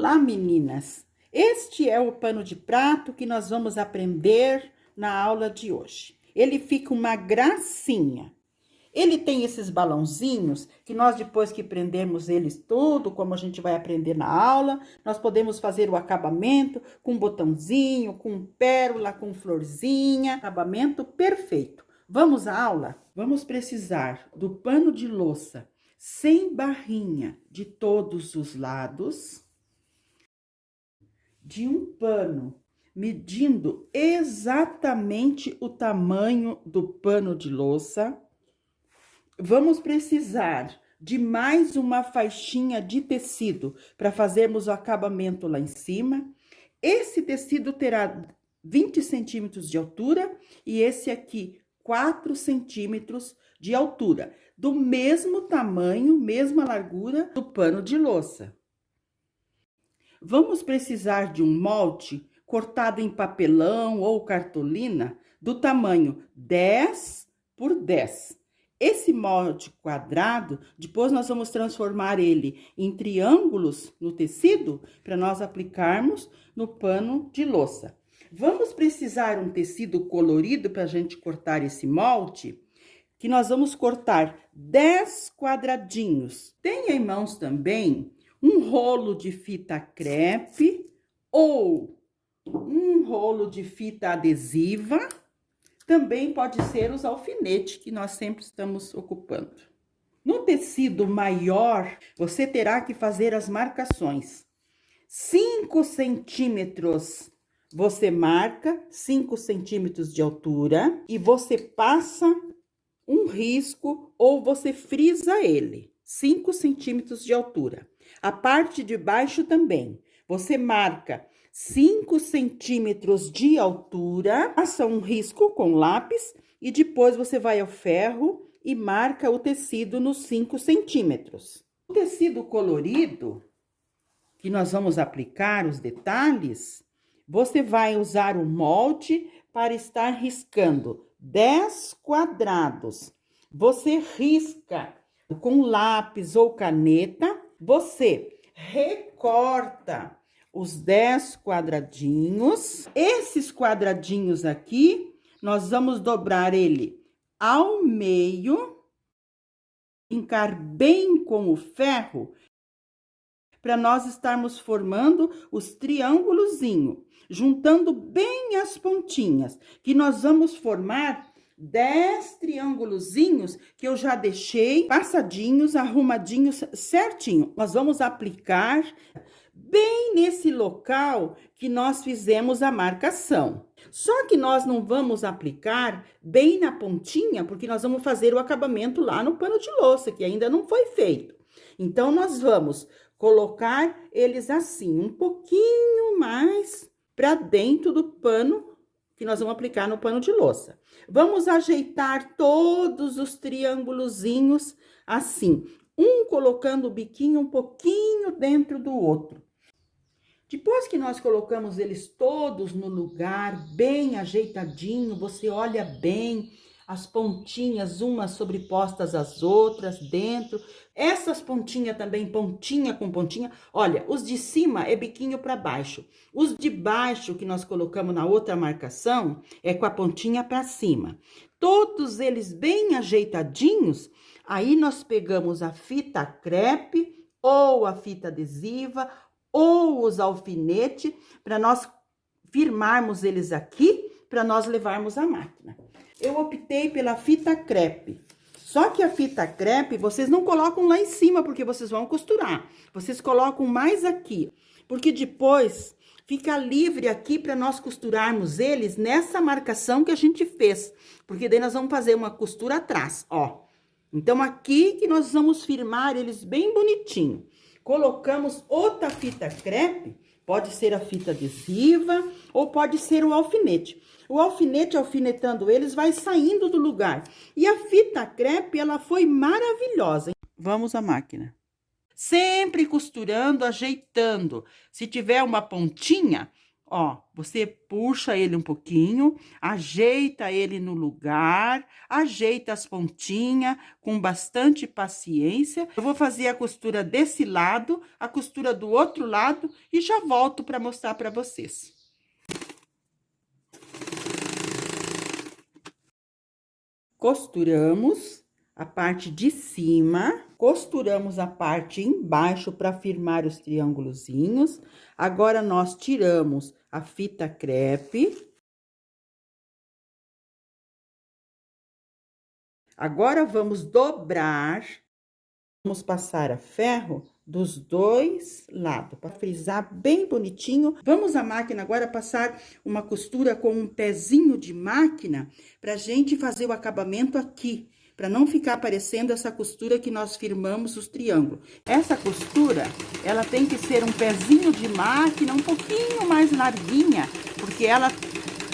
Olá, meninas! Este é o pano de prato que nós vamos aprender na aula de hoje. Ele fica uma gracinha. Ele tem esses balãozinhos que nós, depois que prendemos eles tudo, como a gente vai aprender na aula, nós podemos fazer o acabamento com botãozinho, com pérola, com florzinha, acabamento perfeito. Vamos à aula? Vamos precisar do pano de louça sem barrinha de todos os lados, de um pano medindo exatamente o tamanho do pano de louça. Vamos precisar de mais uma faixinha de tecido para fazermos o acabamento lá em cima. Esse tecido terá 20 centímetros de altura e esse aqui 4 centímetros de altura, do mesmo tamanho, mesma largura do pano de louça. Vamos precisar de um molde cortado em papelão ou cartolina do tamanho 10 por 10. Esse molde quadrado, depois nós vamos transformar ele em triângulos no tecido para nós aplicarmos no pano de louça. Vamos precisar um tecido colorido para a gente cortar esse molde, que nós vamos cortar 10 quadradinhos. Tenha em mãos também um rolo de fita crepe ou um rolo de fita adesiva. Também pode ser os alfinetes que nós sempre estamos ocupando. No tecido maior, você terá que fazer as marcações. 5 centímetros, você marca 5 centímetros de altura e você passa um risco ou você frisa ele. 5 centímetros de altura. A parte de baixo também. Você marca 5 centímetros de altura, passa um risco com lápis e depois você vai ao ferro e marca o tecido nos 5 centímetros. O tecido colorido, que nós vamos aplicar os detalhes, você vai usar o molde para estar riscando 10 quadrados. Você risca com lápis ou caneta, você recorta os 10 quadradinhos. Esses quadradinhos aqui, nós vamos dobrar ele ao meio, fincar bem com o ferro, para nós estarmos formando os triângulozinhos, juntando bem as pontinhas, que nós vamos formar 10 triângulozinhos que eu já deixei passadinhos, arrumadinhos certinho. Nós vamos aplicar bem nesse local que nós fizemos a marcação. Só que nós não vamos aplicar bem na pontinha, porque nós vamos fazer o acabamento lá no pano de louça, que ainda não foi feito. Então, nós vamos colocar eles assim, um pouquinho mais para dentro do pano que nós vamos aplicar no pano de louça. Vamos ajeitar todos os triângulozinhos assim, um colocando o biquinho um pouquinho dentro do outro. Depois que nós colocamos eles todos no lugar, bem ajeitadinho, você olha bem as pontinhas, umas sobrepostas às outras dentro. Essas pontinhas também, pontinha com pontinha. Olha, os de cima é biquinho para baixo. Os de baixo que nós colocamos na outra marcação é com a pontinha para cima. Todos eles bem ajeitadinhos. Aí nós pegamos a fita crepe ou a fita adesiva ou os alfinetes para nós firmarmos eles aqui para nós levarmos à máquina. Eu optei pela fita crepe. Só que a fita crepe, vocês não colocam lá em cima, porque vocês vão costurar. Vocês colocam mais aqui, porque depois fica livre aqui para nós costurarmos eles nessa marcação que a gente fez. Porque daí nós vamos fazer uma costura atrás, ó. Então, aqui que nós vamos firmar eles bem bonitinho. Colocamos outra fita crepe, pode ser a fita adesiva ou pode ser o alfinete. O alfinete, alfinetando eles, vai saindo do lugar. E a fita crepe, ela foi maravilhosa. Vamos à máquina. Sempre costurando, ajeitando. Se tiver uma pontinha, Ó, você puxa ele um pouquinho, ajeita ele no lugar, ajeita as pontinhas com bastante paciência. Eu vou fazer a costura desse lado, a costura do outro lado e já volto para mostrar para vocês. Costuramos a parte de cima, costuramos a parte embaixo para firmar os triângulozinhos. Agora, nós tiramos a fita crepe. Agora, vamos dobrar. Vamos passar a ferro dos dois lados, para frisar bem bonitinho. Vamos à máquina agora passar uma costura com um pezinho de máquina, pra gente fazer o acabamento aqui, para não ficar aparecendo essa costura que nós firmamos os triângulos. Essa costura, ela tem que ser um pezinho de máquina, um pouquinho mais larguinha, porque ela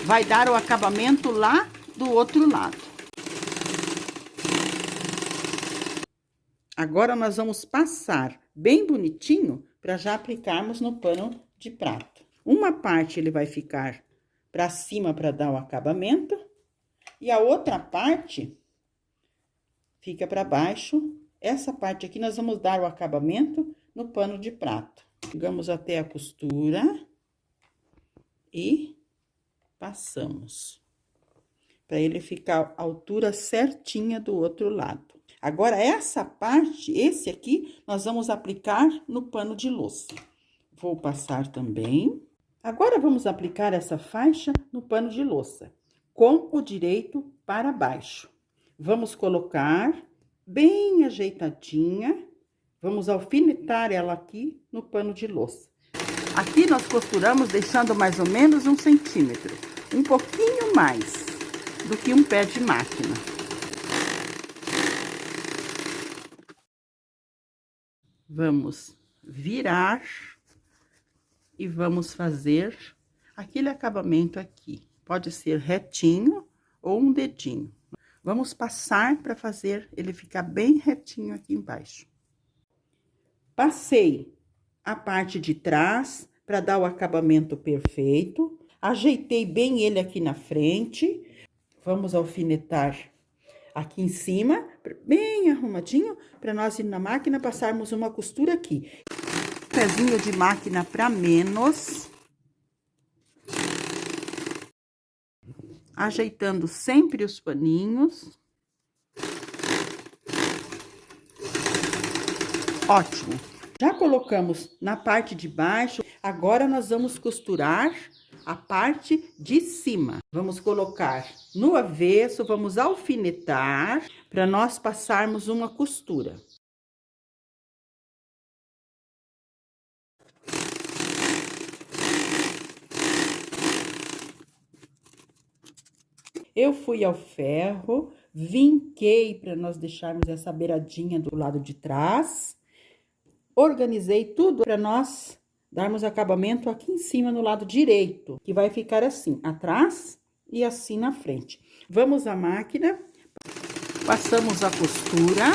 vai dar o acabamento lá do outro lado. Agora, nós vamos passar bem bonitinho para já aplicarmos no pano de prato. Uma parte ele vai ficar para cima para dar o acabamento e a outra parte fica para baixo. Essa parte aqui nós vamos dar o acabamento no pano de prato. Chegamos até a costura e passamos para ele ficar a altura certinha do outro lado. Agora, essa parte, esse aqui, nós vamos aplicar no pano de louça. Vou passar também. Agora, vamos aplicar essa faixa no pano de louça, com o direito para baixo. Vamos colocar bem ajeitadinha. Vamos alfinetar ela aqui no pano de louça. Aqui nós costuramos deixando mais ou menos 1 centímetro. Um pouquinho mais do que um pé de máquina. Vamos virar e vamos fazer aquele acabamento aqui. Pode ser retinho ou um dedinho. Vamos passar para fazer ele ficar bem retinho aqui embaixo. Passei a parte de trás para dar o acabamento perfeito. Ajeitei bem ele aqui na frente. Vamos alfinetar aqui em cima, bem arrumadinho, para nós ir na máquina passarmos uma costura aqui. Pezinho de máquina para menos. Ajeitando sempre os paninhos. Ótimo. Já colocamos na parte de baixo, agora nós vamos costurar a parte de cima. Vamos colocar no avesso, vamos alfinetar para nós passarmos uma costura. Eu fui ao ferro, vinquei para nós deixarmos essa beiradinha do lado de trás. Organizei tudo para nós darmos acabamento aqui em cima no lado direito, que vai ficar assim, atrás e assim na frente. Vamos à máquina, passamos a costura.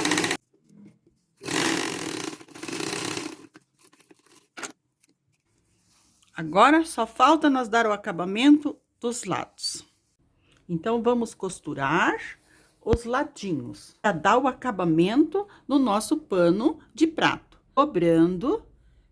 Agora, só falta nós dar o acabamento dos lados. Então, vamos costurar os ladinhos, para dar o acabamento no nosso pano de prato. Dobrando,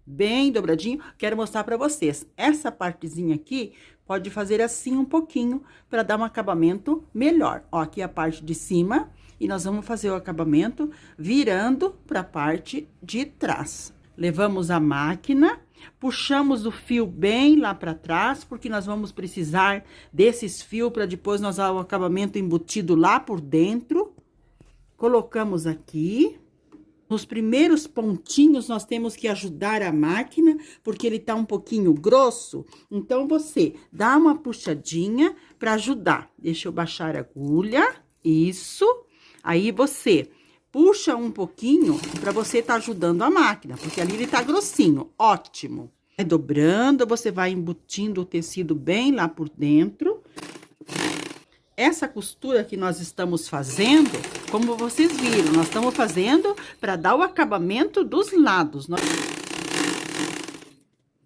bem dobradinho. Quero mostrar para vocês, essa partezinha aqui, pode fazer assim um pouquinho, para dar um acabamento melhor. Ó, aqui a parte de cima, e nós vamos fazer o acabamento virando para a parte de trás. Levamos a máquina, puxamos o fio bem lá para trás, porque nós vamos precisar desses fios para depois nós dar o acabamento embutido lá por dentro. Colocamos aqui. Nos primeiros pontinhos, nós temos que ajudar a máquina, porque ele tá um pouquinho grosso. Então, você dá uma puxadinha para ajudar. Deixa eu baixar a agulha. Isso. Aí, você puxa um pouquinho para você tá ajudando a máquina, porque ali ele tá grossinho. Ótimo. Vai dobrando, você vai embutindo o tecido bem lá por dentro. Essa costura que nós estamos fazendo, como vocês viram, nós estamos fazendo para dar o acabamento dos lados.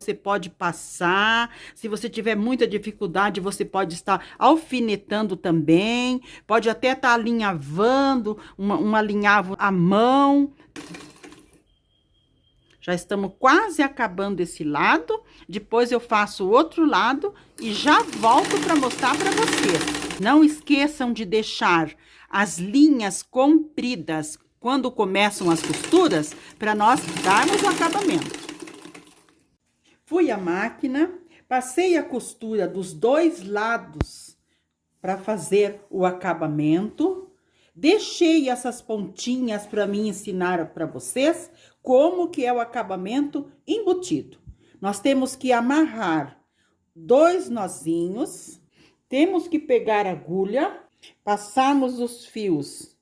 Você pode passar, se você tiver muita dificuldade, você pode estar alfinetando também, pode até estar alinhavando, um alinhavo à mão. Já estamos quase acabando esse lado, depois eu faço o outro lado e já volto para mostrar para vocês. Não esqueçam de deixar as linhas compridas quando começam as costuras, para nós darmos o acabamento. Fui à máquina, passei a costura dos dois lados para fazer o acabamento. Deixei essas pontinhas para mim ensinar para vocês como que é o acabamento embutido. Nós temos que amarrar 2 nozinhos, temos que pegar a agulha, passarmos os fios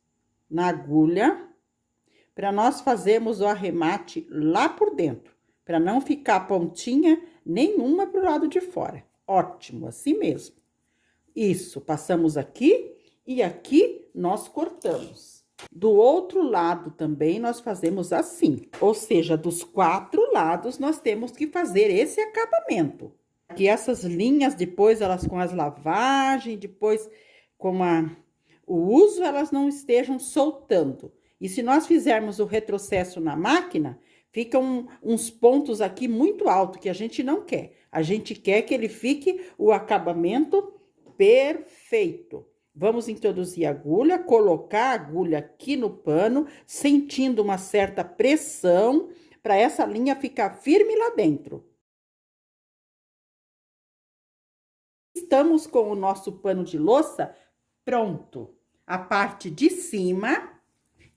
na agulha, para nós fazermos o arremate lá por dentro, para não ficar pontinha nenhuma pro lado de fora. Ótimo, assim mesmo. Isso, passamos aqui e aqui nós cortamos. Do outro lado também nós fazemos assim, ou seja, dos 4 lados nós temos que fazer esse acabamento. Que essas linhas depois, elas com as lavagens, depois com o uso, elas não estejam soltando. E se nós fizermos o retrocesso na máquina, ficam uns pontos aqui muito altos que a gente não quer. A gente quer que ele fique o acabamento perfeito. Vamos introduzir a agulha, colocar a agulha aqui no pano, sentindo uma certa pressão, para essa linha ficar firme lá dentro. Estamos com o nosso pano de louça pronto. A parte de cima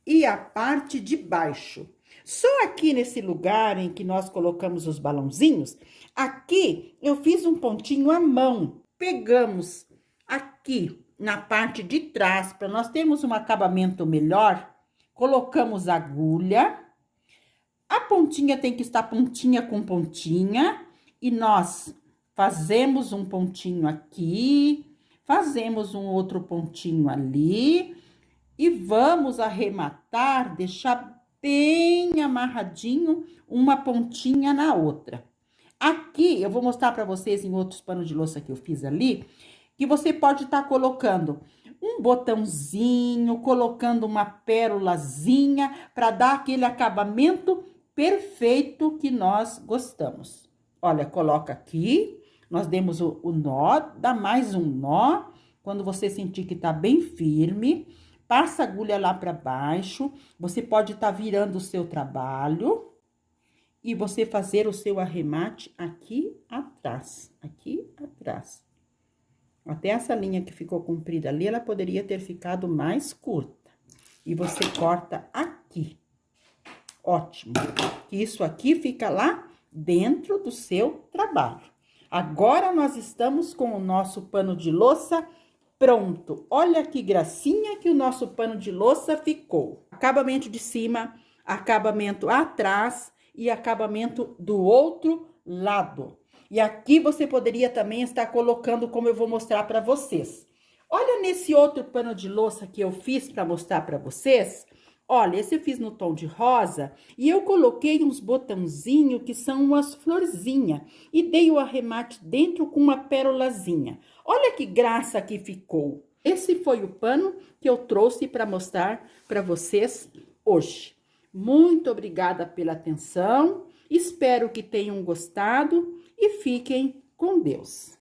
e a parte de baixo. Só aqui nesse lugar em que nós colocamos os balãozinhos, aqui eu fiz um pontinho à mão. Pegamos aqui na parte de trás, para nós termos um acabamento melhor, colocamos a agulha. A pontinha tem que estar pontinha com pontinha, e nós fazemos um pontinho aqui, fazemos um outro pontinho ali, e vamos arrematar, deixar bem amarradinho uma pontinha na outra. Aqui, eu vou mostrar para vocês em outros panos de louça que eu fiz ali, que você pode estar colocando um botãozinho, colocando uma pérolazinha, para dar aquele acabamento perfeito que nós gostamos. Olha, coloca aqui, nós demos o nó, dá mais um nó, quando você sentir que tá bem firme, passa a agulha lá para baixo, você pode estar virando o seu trabalho e você fazer o seu arremate aqui atrás, aqui atrás. Até essa linha que ficou comprida ali, ela poderia ter ficado mais curta. E você corta aqui. Ótimo. Isso aqui fica lá dentro do seu trabalho. Agora, nós estamos com o nosso pano de louça pronto. Olha que gracinha que o nosso pano de louça ficou. Acabamento de cima, acabamento atrás e acabamento do outro lado. E aqui você poderia também estar colocando, como eu vou mostrar para vocês. Olha nesse outro pano de louça que eu fiz para mostrar para vocês. Olha, esse eu fiz no tom de rosa e eu coloquei uns botãozinhos que são umas florzinhas e dei o arremate dentro com uma pérolazinha. Olha que graça que ficou. Esse foi o pano que eu trouxe para mostrar para vocês hoje. Muito obrigada pela atenção, espero que tenham gostado e fiquem com Deus.